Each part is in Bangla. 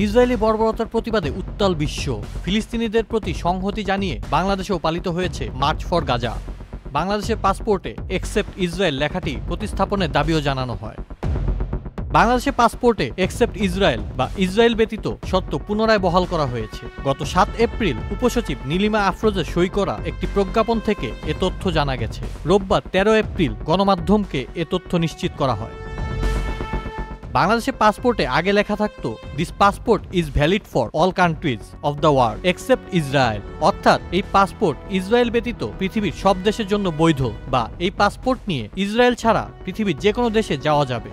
ইসরায়েলি বর্বরতার প্রতিবাদে উত্তাল বিশ্ব। ফিলিস্তিনিদের প্রতি সংহতি জানিয়ে বাংলাদেশেও পালিত হয়েছে মার্চ ফর গাজা। বাংলাদেশের পাসপোর্টে এক্সেপ্ট ইসরায়েল লেখাটি প্রতিস্থাপনের দাবিও জানানো হয়। বাংলাদেশের পাসপোর্টে এক্সেপ্ট ইসরায়েল বা ইসরায়েল ব্যতীত শর্ত পুনরায় বহাল করা হয়েছে। গত 7 এপ্রিল উপসচিব নীলিমা আফরোজের সই করা একটি প্রজ্ঞাপন থেকে এ তথ্য জানা গেছে। রোববার 13 এপ্রিল গণমাধ্যমকে এ তথ্য নিশ্চিত করা হয়। বাংলাদেশের পাসপোর্টে আগে লেখা থাকতো, this passport is valid for all countries of the world except Israel, অর্থাৎ এই পাসপোর্ট ইসরায়েল ব্যতীত পৃথিবীর সব দেশের জন্য বৈধ, বা এই পাসপোর্ট নিয়ে ইসরায়েল ছাড়া পৃথিবীর যে কোনো দেশে যাওয়া যাবে।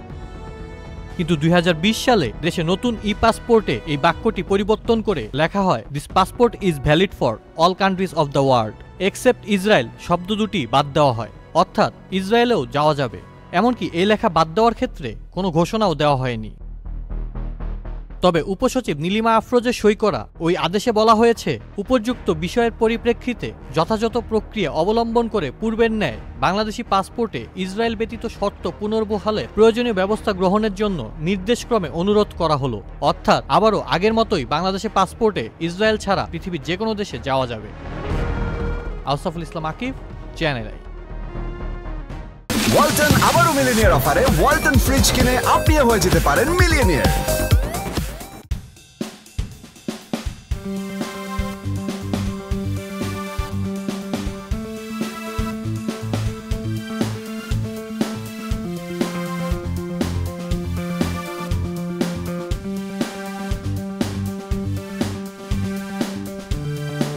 কিন্তু 2020 সালে দেশে নতুন ই পাসপোর্টে এই বাক্যটি পরিবর্তন করে লেখা হয়, this passport is valid for all countries of the world except Israel শব্দ দুটি বাদ দেওয়া হয়, অর্থাৎ ইসরায়েলেও যাওয়া যাবে। এমনকি এই লেখা বাদ দেওয়ার ক্ষেত্রে কোনো ঘোষণাও দেওয়া হয়নি। তবে উপসচিব নীলিমা আফরোজের সই করা ওই আদেশে বলা হয়েছে, উপযুক্ত বিষয়ের পরিপ্রেক্ষিতে যথাযথ প্রক্রিয়া অবলম্বন করে পূর্বের ন্যায় বাংলাদেশি পাসপোর্টে ইসরায়েল ব্যতীত শর্ত পুনর্বহালে প্রয়োজনীয় ব্যবস্থা গ্রহণের জন্য নির্দেশক্রমে অনুরোধ করা হলো, অর্থাৎ আবারও আগের মতোই বাংলাদেশের পাসপোর্টে ইসরায়েল ছাড়া পৃথিবীর যে কোনো দেশে যাওয়া যাবে। আউসাফুল ইসলাম আকিব, চ্যানেল আই। ওয়ালটন আবারও মিলিনিয়ার অফারে ওয়ালটন ফ্রিজ কিনে আপনিও হয়ে যেতে পারেন মিলিয়নিয়ার।